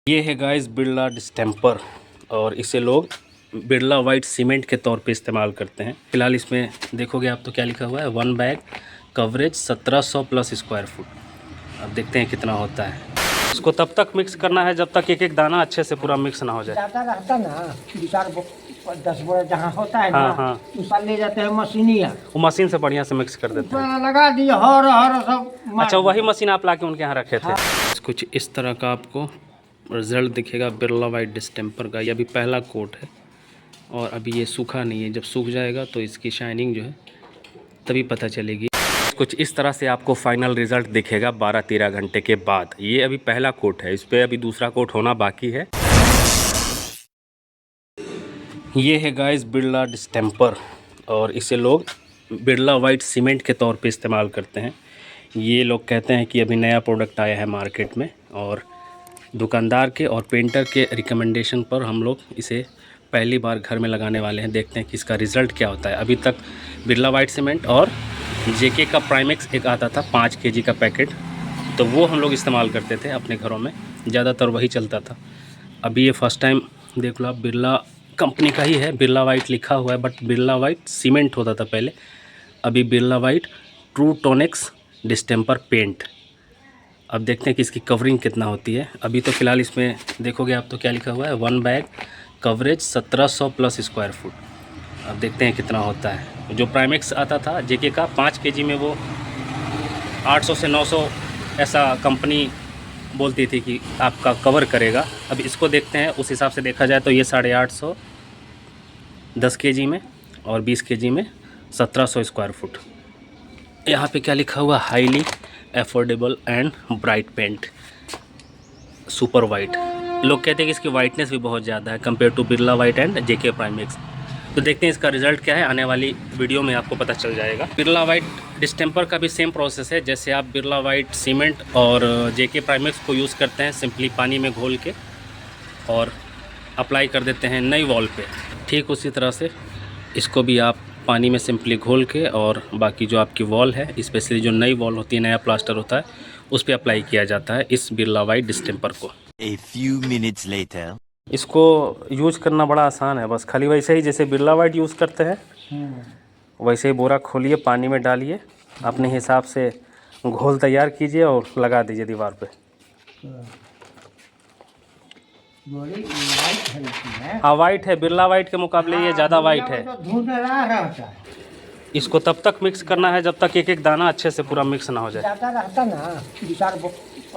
ये है guys Birla distemper और इसे लोग बिरला वाइट सीमेंट के तौर पे इस्तेमाल करते हैं। फिलहाल इसमें देखोगे आप तो क्या लिखा हुआ है, 1 bag coverage 1700 plus square foot. अब देखते हैं कितना होता है। इसको तब तक मिक्स करना है जब तक एक एक दाना अच्छे से पूरा मिक्स ना हो जाए। ज़्यादा रहता ना 10 बोरा जहाँ होता है हाँ ना, हाँ, उसका ले जाते हैं मशीनिया, वो मशीन से बढ़िया से मिक्स कर देते हैं। लगा दिए हर सब। अच्छा, वही मशीन आप लाके उनके यहाँ रखे थे। कुछ इस तरह का आपको रिजल्ट दिखेगा बिरला वाइट डिस्टेम्पर का। ये अभी पहला कोट है और अभी ये सूखा नहीं है। जब सूख जाएगा तो इसकी शाइनिंग जो है तभी पता चलेगी। कुछ इस तरह से आपको फाइनल रिजल्ट दिखेगा 12-13 घंटे के बाद। ये अभी पहला कोट है, इस पर अभी दूसरा कोट होना बाकी है। ये है गाइस बिरला डिस्टेम्पर और इसे लोग बिरला वाइट सीमेंट के तौर पे इस्तेमाल करते हैं। ये लोग कहते हैं कि अभी नया प्रोडक्ट आया है मार्केट में और दुकानदार के और पेंटर के रिकमेंडेशन पर हम लोग इसे पहली बार घर में लगाने वाले हैं। देखते हैं कि इसका रिज़ल्ट क्या होता है। अभी तक बिरला वाइट सीमेंट और जेके का प्राइमेक्स एक आता था 5 केजी का पैकेट, तो वो हम लोग इस्तेमाल करते थे अपने घरों में, ज़्यादातर वही चलता था। अभी ये फर्स्ट टाइम देख लो आप, बिरला कंपनी का ही है, बिरला वाइट लिखा हुआ है, बट बिरला वाइट सीमेंट होता था पहले। अभी Birla white true tonics distemper paint. अब देखते हैं कि इसकी कवरिंग कितना होती है। अभी तो फ़िलहाल इसमें देखोगे आप तो क्या लिखा हुआ है, 1 bag coverage 1700 plus square foot. अब देखते हैं कितना होता है। जो प्राइमेक्स आता था जेके का 5 केजी में, वो 800 से 900 ऐसा कंपनी बोलती थी कि आपका कवर करेगा। अब इसको देखते हैं, उस हिसाब से देखा जाए तो ये 850 10 केजी में और 20 केजी में 1700 स्क्वायर फुट। यहाँ पे क्या लिखा हुआ, highly affordable and bright paint super white. लोग कहते हैं कि इसकी वाइटनेस भी बहुत ज़्यादा है compare to Birla white and JK Primax. तो देखते हैं इसका रिज़ल्ट क्या है, आने वाली वीडियो में आपको पता चल जाएगा। बिरला वाइट डिस्टेम्पर का भी सेम प्रोसेस है जैसे आप बिरला वाइट सीमेंट और जेके प्राइमेक्स को यूज़ करते हैं। सिंपली पानी में घोल के और अप्लाई कर देते हैं नई वॉल पे। ठीक उसी तरह से इसको भी आप पानी में सिंपली घोल के और बाकी जो आपकी वॉल है, स्पेशली जो नई वॉल होती है, नया प्लास्टर होता है, उस पर अप्लाई किया जाता है इस बिरला वाइट डिस्टेम्पर को। A few minutes later. इसको यूज़ करना बड़ा आसान है, बस खाली वैसे ही जैसे बिरला वाइट यूज़ करते हैं वैसे ही बोरा खोलिए, पानी में डालिए, अपने हिसाब से घोल तैयार कीजिए और लगा दीजिए दीवार पे। हाँ वाइट है, बिरला वाइट के मुकाबले ये ज़्यादा वाइट है। धुंधला रहता है, इसको तब तक मिक्स करना है जब तक एक एक दाना अच्छे से पूरा मिक्स ना हो जाए। ज़्यादा रहता ना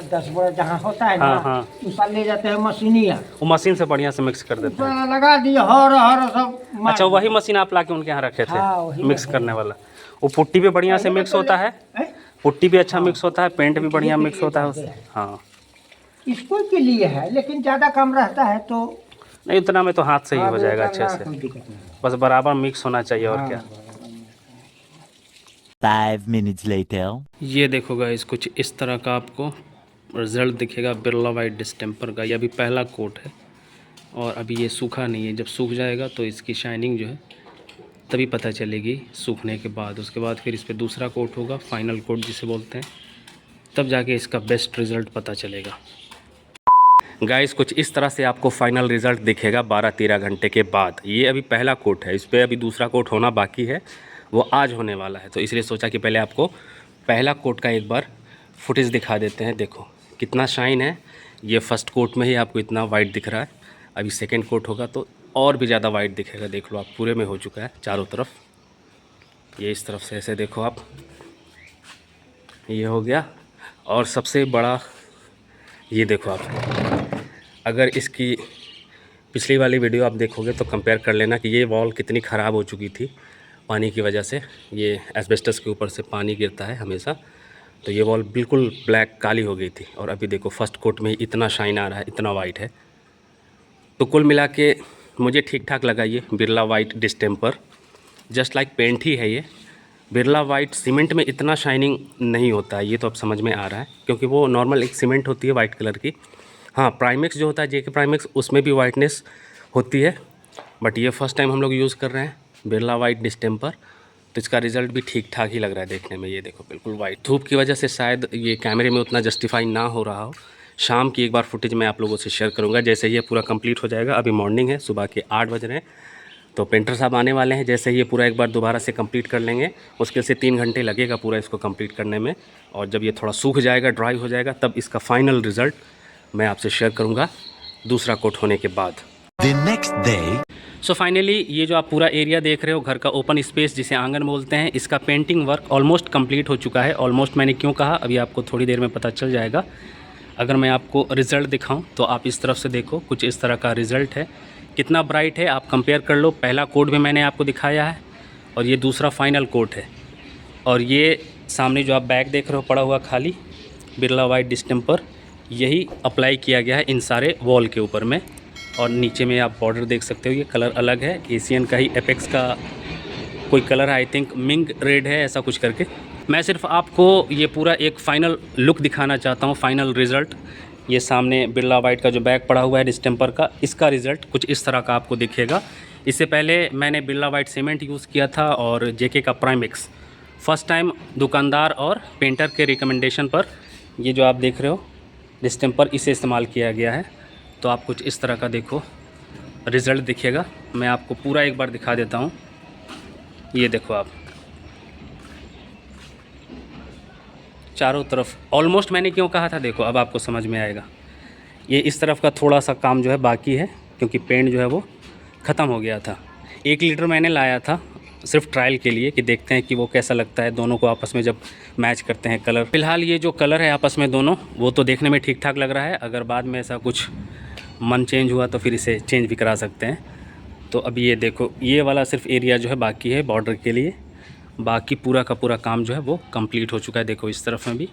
10 बोरा जहाँ होता है हाँ ना, हाँ, उसका ले जाते हैं मशीनिया, वो मशीन से बढ़िया से मिक्स कर देते हैं। लगा दिए हर सब। अच्छा, वही मशीन आप लाके उनके यहाँ रखे थे, हाँ, वही मिक्स करने वाला। वो पुट्टी भी बढ़िया से मिक्स होता है, पुट्टी भी अच्छा मिक्स होता है, पेंट भी बढ़िया मिक्स होता है उससे। हाँ, इसको के लिए है, लेकिन ज़्यादा कम रहता है तो नहीं उतना में तो हाथ से ही हो जाएगा अच्छे से, बस बराबर मिक्स होना चाहिए और क्या। 5 minutes later. ये देखो गाइस, कुछ इस तरह का आपको रिजल्ट दिखेगा बिरला वाइट डिस्टेम्पर का। ये अभी पहला कोट है और अभी ये सूखा नहीं है। जब सूख जाएगा तो इसकी शाइनिंग जो है तभी पता चलेगी सूखने के बाद। उसके बाद फिर इस पर दूसरा कोट होगा, फाइनल कोट जिसे बोलते हैं, तब जाके इसका बेस्ट रिज़ल्ट पता चलेगा। गाइस, कुछ इस तरह से आपको फाइनल रिज़ल्ट दिखेगा 12-13 घंटे के बाद। ये अभी पहला कोट है, इस पर अभी दूसरा कोट होना बाकी है, वो आज होने वाला है। तो इसलिए सोचा कि पहले आपको पहला कोट का एक बार फुटेज दिखा देते हैं। देखो कितना शाइन है, ये फर्स्ट कोट में ही आपको इतना वाइट दिख रहा है। अभी सेकंड कोट होगा तो और भी ज़्यादा वाइट दिखेगा। देख लो आप, पूरे में हो चुका है चारों तरफ। ये इस तरफ से ऐसे देखो आप, ये हो गया। और सबसे बड़ा ये देखो आप, अगर इसकी पिछली वाली वीडियो आप देखोगे तो कंपेयर कर लेना कि ये वॉल कितनी ख़राब हो चुकी थी पानी की वजह से। ये एस्बेस्टस के ऊपर से पानी गिरता है हमेशा, तो ये वॉल बिल्कुल ब्लैक काली हो गई थी। और अभी देखो फर्स्ट कोट में ही इतना शाइन आ रहा है, इतना वाइट है। तो कुल मिला के मुझे ठीक ठाक लगा ये Birla white distemper. Just like paint ही है ये। बिरला वाइट सीमेंट में इतना शाइनिंग नहीं होता है, ये तो अब समझ में आ रहा है, क्योंकि वो नॉर्मल एक सीमेंट होती है वाइट कलर की। हाँ, प्राइमेक्स जो होता है जेके प्राइमेक्स, उसमें भी वाइटनेस होती है, बट ये फर्स्ट टाइम हम लोग यूज़ कर रहे हैं बिरला वाइट डिस्टेम्पर, तो इसका रिज़ल्ट भी ठीक ठाक ही लग रहा है देखने में। ये देखो बिल्कुल वाइट, धूप की वजह से शायद ये कैमरे में उतना जस्टिफाई ना हो रहा हो, शाम की एक बार फुटेज मैं आप लोगों से शेयर करूँगा। जैसे ये पूरा कंप्लीट हो जाएगा, अभी मॉर्निंग है, सुबह के 8 बज रहे हैं, तो पेंटर साहब आने वाले हैं। जैसे ये पूरा एक बार दोबारा से कंप्लीट कर लेंगे, मुश्किल से 3 घंटे लगेगा पूरा इसको कंप्लीट करने में। और जब ये थोड़ा सूख जाएगा, ड्राई हो जाएगा, तब इसका फाइनल रिज़ल्ट मैं आपसे शेयर करूँगा दूसरा कोट होने के बाद। The next day. So finally ये जो आप पूरा एरिया देख रहे हो, घर का ओपन स्पेस जिसे आंगन बोलते हैं, इसका पेंटिंग वर्क ऑलमोस्ट कंप्लीट हो चुका है। ऑलमोस्ट मैंने क्यों कहा, अभी आपको थोड़ी देर में पता चल जाएगा। अगर मैं आपको रिज़ल्ट दिखाऊं तो आप इस तरफ से देखो, कुछ इस तरह का रिज़ल्ट है। कितना ब्राइट है आप कंपेयर कर लो। पहला कोट भी मैंने आपको दिखाया है और ये दूसरा फाइनल कोट है। और ये सामने जो आप बैग देख रहे हो पड़ा हुआ खाली, बिरला वाइट डिस्टेम्पर, यही अप्लाई किया गया है इन सारे वॉल के ऊपर में। और नीचे में आप बॉर्डर देख सकते हो, ये कलर अलग है, एशियन का ही एपेक्स का कोई कलर है, आई थिंक मिंग रेड है, ऐसा कुछ करके। मैं सिर्फ आपको ये पूरा एक फ़ाइनल लुक दिखाना चाहता हूँ, फ़ाइनल रिज़ल्ट। ये सामने बिरला वाइट का जो बैग पड़ा हुआ है डिस्टेम्पर का, इसका रिज़ल्ट कुछ इस तरह का आपको दिखेगा। इससे पहले मैंने बिरला वाइट सीमेंट यूज़ किया था और जेके का प्राइमिक्स। फ़र्स्ट टाइम दुकानदार और पेंटर के रिकमेंडेशन पर ये जो आप देख रहे हो डिस्टेम्पर, इसे इस्तेमाल किया गया है। तो आप कुछ इस तरह का देखो रिज़ल्ट दिखेगा। मैं आपको पूरा एक बार दिखा देता हूँ। ये देखो आप, चारों तरफ ऑलमोस्ट मैंने क्यों कहा था, देखो अब आपको समझ में आएगा। ये इस तरफ का थोड़ा सा काम जो है बाकी है, क्योंकि पेंट जो है वो ख़त्म हो गया था। 1 लीटर मैंने लाया था सिर्फ ट्रायल के लिए कि देखते हैं कि वो कैसा लगता है, दोनों को आपस में जब मैच करते हैं कलर। फ़िलहाल ये जो कलर है आपस में दोनों, वो तो देखने में ठीक ठाक लग रहा है। अगर बाद में ऐसा कुछ मन चेंज हुआ तो फिर इसे चेंज भी करा सकते हैं। तो अब ये देखो, ये वाला सिर्फ एरिया जो है बाकी है बॉर्डर के लिए, बाकी पूरा का पूरा काम जो है वो कंप्लीट हो चुका है। देखो इस तरफ में भी।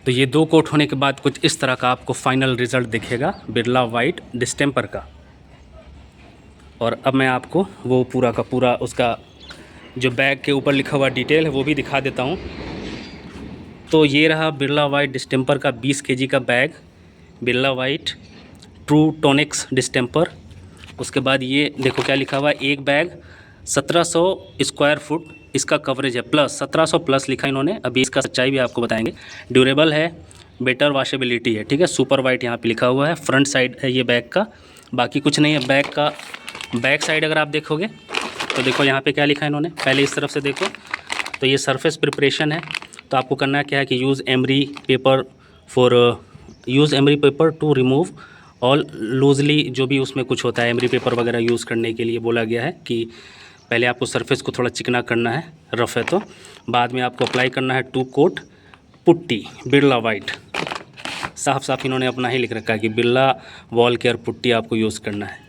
तो ये 2 कोट होने के बाद कुछ इस तरह का आपको फाइनल रिज़ल्ट दिखेगा बिरला वाइट डिस्टेम्पर का। और अब मैं आपको वो पूरा का पूरा उसका जो बैग के ऊपर लिखा हुआ डिटेल है वो भी दिखा देता हूँ। तो ये रहा बिरला वाइट डिस्टेम्पर का 20 kg का bag, Birla white true tonics distemper. उसके बाद ये देखो क्या लिखा हुआ है, एक बैग 1700 स्क्वायर फुट इसका कवरेज है, प्लस 1700 प्लस लिखा इन्होंने। अभी इसका सच्चाई भी आपको बताएंगे। ड्यूरेबल है, बेटर वॉशेबिलिटी है, ठीक है। सुपर वाइट यहाँ पे लिखा हुआ है। फ्रंट साइड है ये बैग का, बाकी कुछ नहीं है। बैग का बैक साइड अगर आप देखोगे तो देखो यहाँ पे क्या लिखा है इन्होंने, पहले इस तरफ से देखो। तो ये सरफेस प्रिपरेशन है। तो आपको करना क्या है कि use emery paper two remove all loosely, जो भी उसमें कुछ होता है एमरी पेपर वगैरह यूज़ करने के लिए बोला गया है कि पहले आपको सरफेस को थोड़ा चिकना करना है, रफ़ है तो। बाद में आपको अप्लाई करना है 2 कोट पुट्टी बिरला वाइट। साफ साफ इन्होंने अपना ही लिख रखा है कि बिरला वॉल केयर पुट्टी आपको यूज़ करना है।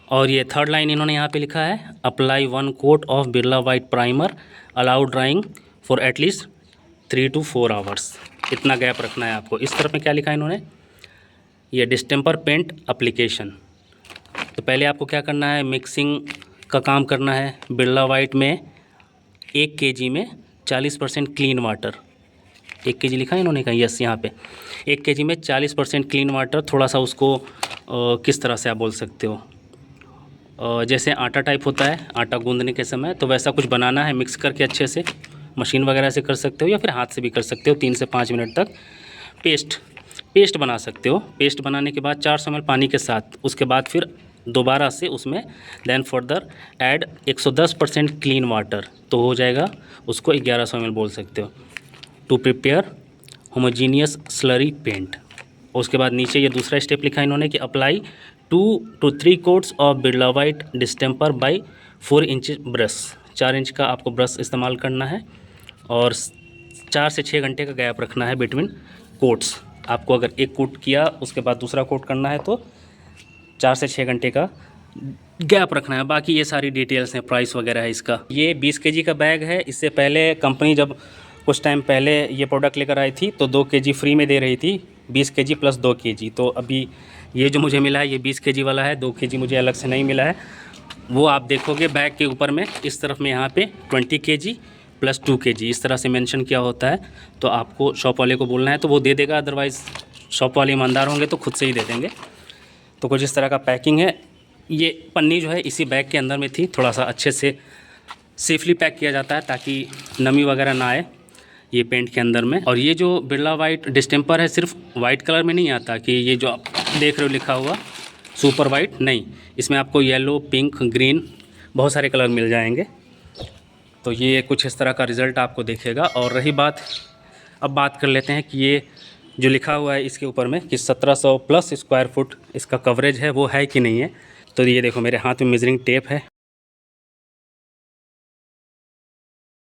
और ये 3rd लाइन इन्होंने यहाँ पे लिखा है, apply 1 coat of Birla white primer, allow drying for at least 3 to 4 hours. इतना गैप रखना है आपको। इस तरफ में क्या लिखा है इन्होंने, ये डिस्टेम्पर पेंट एप्लीकेशन। तो पहले आपको क्या करना है, मिक्सिंग का काम करना है। बिरला वाइट में 1 kg में 40% क्लीन वाटर, 1 kg लिखा है इन्होंने कहा, यस यहाँ पे 1 kg में 40% क्लीन वाटर। थोड़ा सा उसको किस तरह से आप बोल सकते हो, जैसे आटा टाइप होता है आटा गूंदने के समय, तो वैसा कुछ बनाना है। मिक्स करके अच्छे से मशीन वगैरह से कर सकते हो या फिर हाथ से भी कर सकते हो। 3 से 5 मिनट तक पेस्ट बना सकते हो। पेस्ट बनाने के बाद 400 ml पानी के साथ, उसके बाद फिर दोबारा से उसमें then further add 110% clean water, तो हो जाएगा उसको 1100 ml बोल सकते हो, to prepare homogeneous slurry paint. उसके बाद नीचे ये दूसरा स्टेप लिखा है इन्होंने कि apply 2 to 3 quotes of Birla white distemper by 4 inch brush. 4 inch का आपको ब्रश इस्तेमाल करना है और 4 से 6 घंटे का गैप रखना है बिटवीन कोट्स। आपको अगर एक कोट किया उसके बाद दूसरा कोट करना है तो 4 से 6 घंटे का गैप रखना है। बाकी ये सारी डिटेल्स हैं, प्राइस वगैरह है इसका। ये 20 kg का बैग है। इससे पहले कंपनी जब कुछ टाइम पहले ये प्रोडक्ट लेकर आई थी तो 2 kg फ्री में दे रही थी, 20 kg प्लस 2 kg। तो अभी ये जो मुझे मिला है ये 20 kg वाला है, 2 kg मुझे अलग से नहीं मिला है। वो आप देखोगे बैग के ऊपर में इस तरफ में यहाँ पे 20 kg प्लस 2 kg इस तरह से मेंशन किया होता है। तो आपको शॉप वाले को बोलना है तो वो दे देगा, अदरवाइज़ शॉप वाले ईमानदार होंगे तो खुद से ही दे देंगे। तो कुछ इस तरह का पैकिंग है। ये पन्नी जो है इसी बैग के अंदर में थी, थोड़ा सा अच्छे से सेफली पैक किया जाता है ताकि नमी वगैरह ना आए। ये पेंट के अंदर में। और ये जो बिरला वाइट डिस्टेम्पर है सिर्फ वाइट कलर में नहीं आता कि ये जो आप देख रहे हो लिखा हुआ सुपर वाइट, नहीं, इसमें आपको येलो, पिंक, ग्रीन बहुत सारे कलर मिल जाएंगे। तो ये कुछ इस तरह का रिज़ल्ट आपको दिखेगा। और रही बात, अब बात कर लेते हैं कि ये जो लिखा हुआ है इसके ऊपर में कि 1700 प्लस स्क्वायर फुट इसका कवरेज है, वो है कि नहीं है। तो ये देखो मेरे हाथ में मेजरिंग टेप है